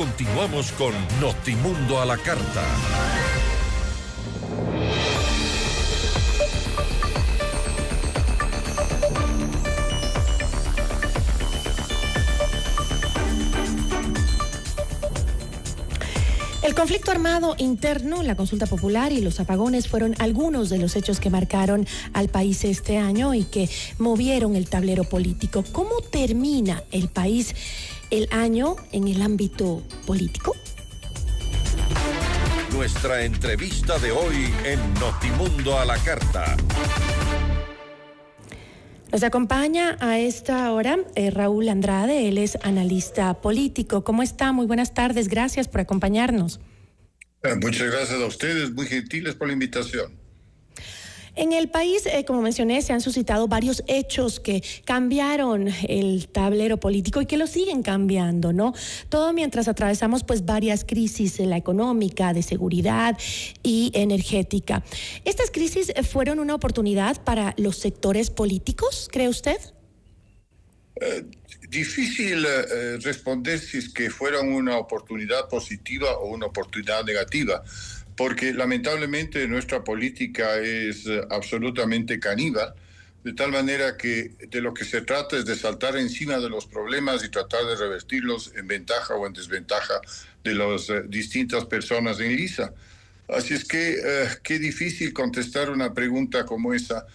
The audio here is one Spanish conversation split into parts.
continuamos con Notimundo a la Carta. El conflicto armado interno, la consulta popular y los apagones fueron algunos de los hechos que marcaron al país este año y que movieron el tablero político. ¿Cómo termina el país el año en el ámbito político? Nuestra entrevista de hoy en Notimundo a la Carta. Nos acompaña a esta hora Raúl Andrade, él es analista político. ¿Cómo está? Muy buenas tardes, gracias por acompañarnos. Muchas gracias a ustedes, muy gentiles por la invitación. En el país, como mencioné, se han suscitado varios hechos que cambiaron el tablero político y que lo siguen cambiando, ¿no? Todo mientras atravesamos pues varias crisis, la económica, de seguridad y energética. ¿Estas crisis fueron una oportunidad para los sectores políticos, cree usted? Difícil responder si es que fueron una oportunidad positiva o una oportunidad negativa, porque lamentablemente nuestra política es absolutamente caníbal, de tal manera que de lo que se trata es de saltar encima de los problemas y tratar de revertirlos en ventaja o en desventaja de las distintas personas en lisa. Así es que qué difícil contestar una pregunta como esa.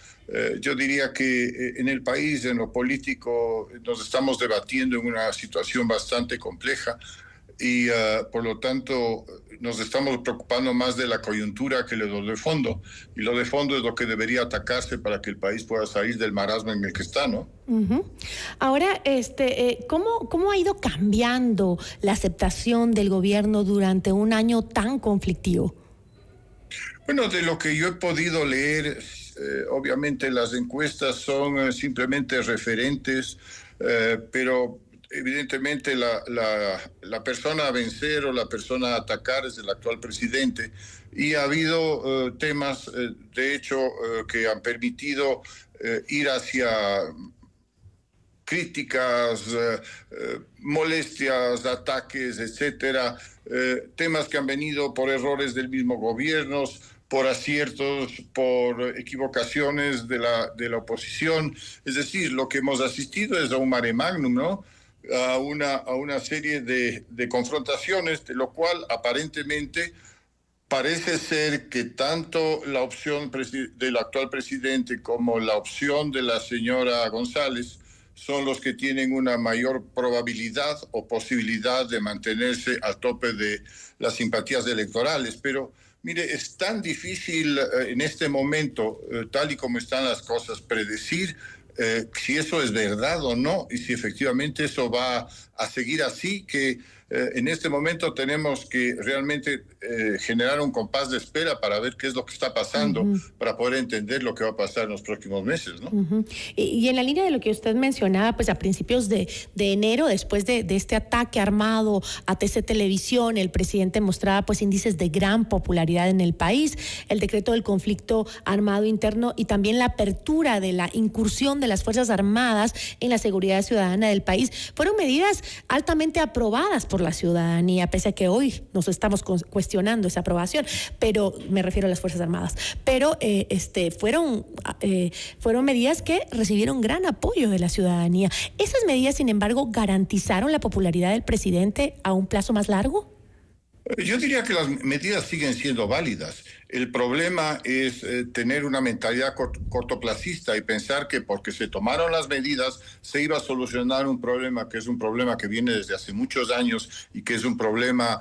Yo diría que en el país, en lo político, nos estamos debatiendo en una situación bastante compleja y por lo tanto nos estamos preocupando más de la coyuntura que de lo de fondo. Y lo de fondo es lo que debería atacarse para que el país pueda salir del marasmo en el que está, ¿no? Uh-huh. Ahora, ¿cómo ha ido cambiando la aceptación del gobierno durante un año tan conflictivo? Bueno, de lo que yo he podido leer, obviamente las encuestas son simplemente referentes, pero evidentemente la persona a vencer o la persona a atacar es el actual presidente. Y ha habido temas, de hecho, que han permitido ir hacia críticas, molestias, ataques, etcétera, temas que han venido por errores del mismo gobierno, por aciertos, por equivocaciones de la oposición. Es decir, lo que hemos asistido es a un mare magnum, ¿no? A una serie de confrontaciones, de lo cual aparentemente parece ser que tanto la opción del actual presidente como la opción de la señora González son los que tienen una mayor probabilidad o posibilidad de mantenerse al tope de las simpatías electorales. Pero mire, es tan difícil en este momento, tal y como están las cosas, predecir si eso es verdad o no y si efectivamente eso va a seguir así, que en este momento tenemos que realmente generar un compás de espera para ver qué es lo que está pasando, para poder entender lo que va a pasar en los próximos meses, ¿no? Y en la línea de lo que usted mencionaba, pues a principios de enero, después de este ataque armado a TC Televisión, el presidente mostraba pues índices de gran popularidad en el país, el decreto del conflicto armado interno y también la apertura de la incursión de las Fuerzas Armadas en la seguridad ciudadana del país, fueron medidas altamente aprobadas por la ciudadanía, pese a que hoy nos estamos cuestionando esa aprobación, pero me refiero a las Fuerzas Armadas, pero fueron medidas que recibieron gran apoyo de la ciudadanía. ¿Esas medidas, sin embargo, garantizaron la popularidad del presidente a un plazo más largo? Yo diría que las medidas siguen siendo válidas. El problema es tener una mentalidad cortoplacista y pensar que porque se tomaron las medidas se iba a solucionar un problema que es un problema que viene desde hace muchos años y que es un problema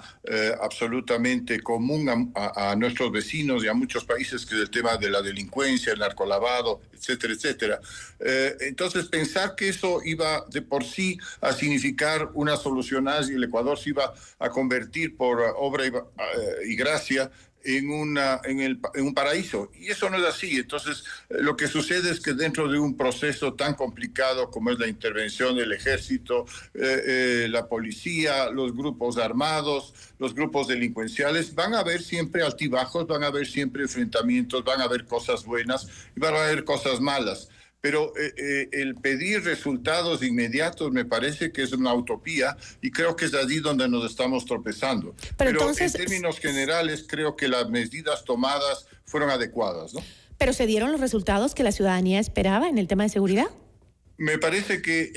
absolutamente común a nuestros vecinos y a muchos países, que es el tema de la delincuencia, el narcolavado, etcétera, etcétera. Entonces, pensar que eso iba de por sí a significar una solución y el Ecuador se iba a convertir por obra y gracia en un paraíso, y eso no es así. Entonces, lo que sucede es que dentro de un proceso tan complicado como es la intervención del ejército, la policía, los grupos armados, los grupos delincuenciales, van a haber siempre altibajos, van a haber siempre enfrentamientos, van a haber cosas buenas y van a haber cosas malas. pero el pedir resultados inmediatos me parece que es una utopía y creo que es allí donde nos estamos tropezando. Pero entonces, en términos generales creo que las medidas tomadas fueron adecuadas, ¿no? ¿Pero se dieron los resultados que la ciudadanía esperaba en el tema de seguridad? Me parece que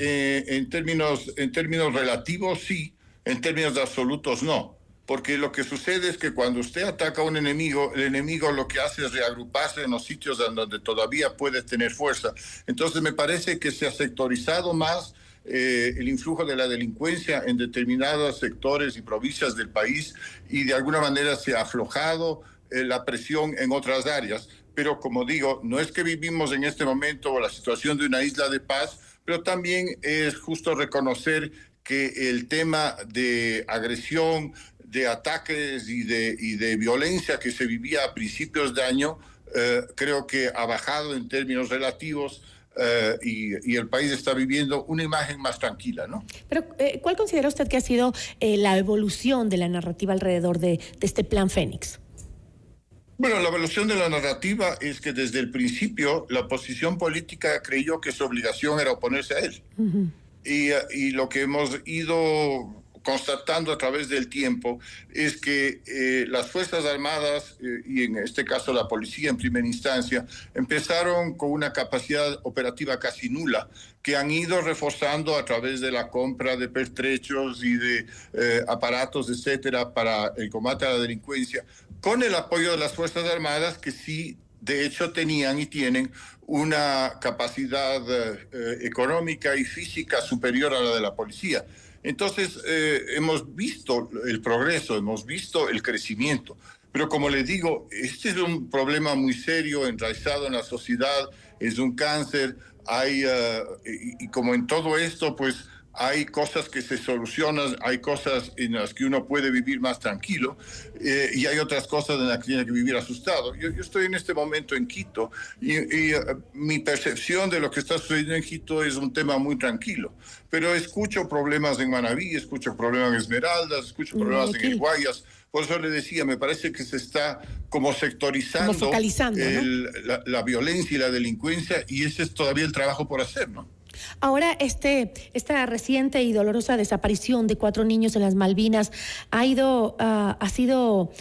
en términos relativos sí, en términos absolutos no. Porque lo que sucede es que cuando usted ataca a un enemigo, el enemigo lo que hace es reagruparse en los sitios en donde todavía puede tener fuerza. Entonces me parece que se ha sectorizado más el influjo de la delincuencia en determinados sectores y provincias del país y de alguna manera se ha aflojado la presión en otras áreas. Pero como digo, no es que vivimos en este momento la situación de una isla de paz, pero también es justo reconocer que el tema de agresión, de ataques y de violencia que se vivía a principios de año, creo que ha bajado en términos relativos y el país está viviendo una imagen más tranquila, ¿no? Pero, ¿cuál considera usted que ha sido la evolución de la narrativa alrededor de este Plan Fénix? Bueno, la evolución de la narrativa es que desde el principio la oposición política creyó que su obligación era oponerse a él. Uh-huh. Y lo que hemos ido constatando a través del tiempo es que las Fuerzas Armadas, y en este caso la policía en primera instancia, empezaron con una capacidad operativa casi nula, que han ido reforzando a través de la compra de pertrechos y de aparatos, etcétera, para el combate a la delincuencia, con el apoyo de las Fuerzas Armadas, que sí, de hecho, tenían y tienen una capacidad económica y física superior a la de la policía. Entonces, hemos visto el progreso, hemos visto el crecimiento. Pero como les digo, este es un problema muy serio, enraizado en la sociedad, es un cáncer. Y como en todo esto, pues hay cosas que se solucionan, hay cosas en las que uno puede vivir más tranquilo y hay otras cosas en las que tiene que vivir asustado. Yo estoy en este momento en Quito y mi percepción de lo que está sucediendo en Quito es un tema muy tranquilo, pero escucho problemas en Manabí, escucho problemas en Esmeraldas, escucho problemas en El Guayas. Por eso le decía, me parece que se está como sectorizando, como focalizando, ¿no? la violencia y la delincuencia, y ese es todavía el trabajo por hacer, ¿no? Ahora, esta reciente y dolorosa desaparición de 4 niños en las Malvinas ha sido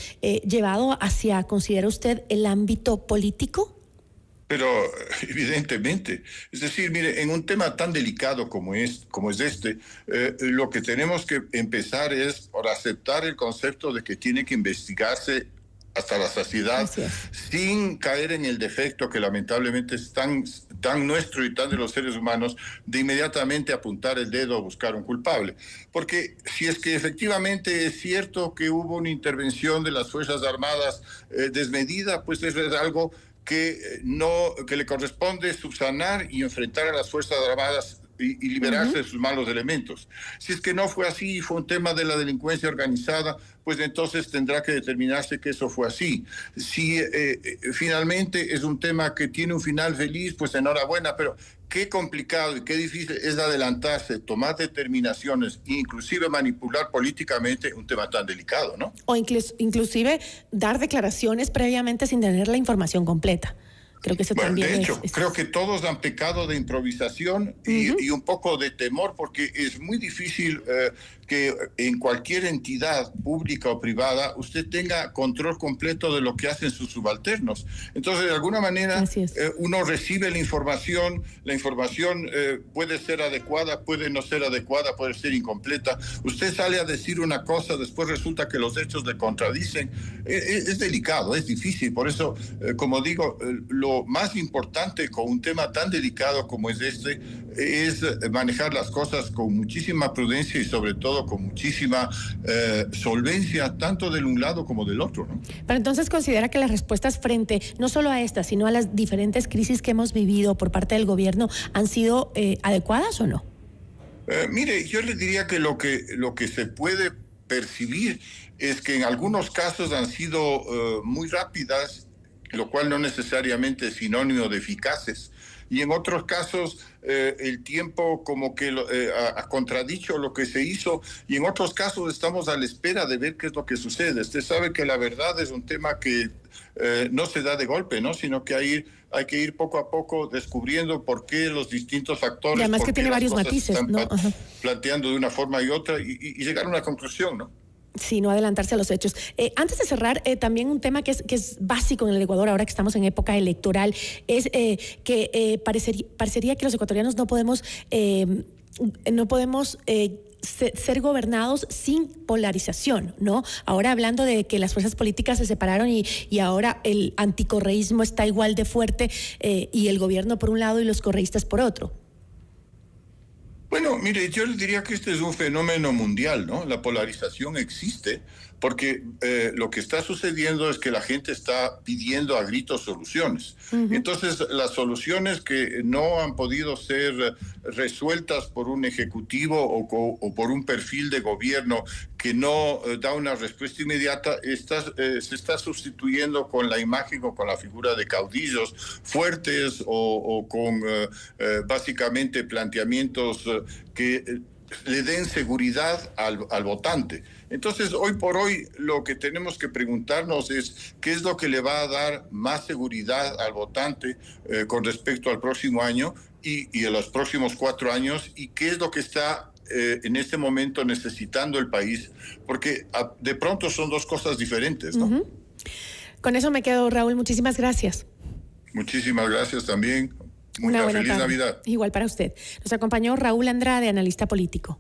llevado hacia, ¿considera usted, el ámbito político? Pero evidentemente, es decir, mire, en un tema tan delicado como es este, lo que tenemos que empezar es por aceptar el concepto de que tiene que investigarse hasta la saciedad, sin caer en el defecto que lamentablemente es tan nuestro y tan de los seres humanos, de inmediatamente apuntar el dedo a buscar un culpable. Porque si es que efectivamente es cierto que hubo una intervención de las Fuerzas Armadas desmedida, pues eso es algo que le corresponde subsanar y enfrentar a las Fuerzas Armadas y liberarse de sus malos elementos. Si es que no fue así, fue un tema de la delincuencia organizada, pues entonces tendrá que determinarse que eso fue así. Si finalmente es un tema que tiene un final feliz, pues enhorabuena, pero qué complicado y qué difícil es adelantarse, tomar determinaciones e inclusive manipular políticamente un tema tan delicado, ¿no? O inclusive dar declaraciones previamente sin tener la información completa. Creo que eso también de hecho, creo que todos han pecado de improvisación y un poco de temor, porque es muy difícil que en cualquier entidad pública o privada usted tenga control completo de lo que hacen sus subalternos. Entonces, de alguna manera, uno recibe la información puede ser adecuada, puede no ser adecuada, puede ser incompleta. Usted sale a decir una cosa, después resulta que los hechos le contradicen. Es delicado, es difícil. Por eso, como digo, lo más importante con un tema tan delicado como es este es manejar las cosas con muchísima prudencia y sobre todo con muchísima solvencia, tanto del un lado como del otro, ¿no? Pero entonces, ¿considera que las respuestas frente no solo a esta, sino a las diferentes crisis que hemos vivido por parte del gobierno han sido adecuadas o no? Mire, yo le diría que lo que se puede percibir es que en algunos casos han sido muy rápidas, lo cual no necesariamente es sinónimo de eficaces. y en otros casos el tiempo como que ha contradicho lo que se hizo, y en otros casos estamos a la espera de ver qué es lo que sucede. Usted sabe que la verdad es un tema que no se da de golpe, ¿no? Sino que hay que ir poco a poco descubriendo por qué los distintos factores... Y además que tiene varios matices, ¿no? Planteando de una forma y otra y llegar a una conclusión, ¿no? Sí, no adelantarse a los hechos. Antes de cerrar, también un tema que es básico en el Ecuador, ahora que estamos en época electoral, es que parecería que los ecuatorianos no podemos ser gobernados sin polarización, ¿no? Ahora hablando de que las fuerzas políticas se separaron y ahora el anticorreísmo está igual de fuerte y el gobierno por un lado y los correístas por otro. Bueno, mire, yo le diría que este es un fenómeno mundial, ¿no? La polarización existe porque lo que está sucediendo es que la gente está pidiendo a gritos soluciones. Entonces, las soluciones que no han podido ser resueltas por un ejecutivo o por un perfil de gobierno que no da una respuesta inmediata, se está sustituyendo con la imagen o con la figura de caudillos fuertes o con básicamente planteamientos que le den seguridad al votante. Entonces, hoy por hoy, lo que tenemos que preguntarnos es qué es lo que le va a dar más seguridad al votante con respecto al próximo año y a los próximos 4 años, y qué es lo que está en este momento necesitando el país, porque de pronto son dos cosas diferentes, ¿no? Con eso me quedo, Raúl. Muchísimas gracias. Muchísimas gracias también. Una buena feliz tarde. Navidad. Igual para usted. Nos acompañó Raúl Andrade, analista político.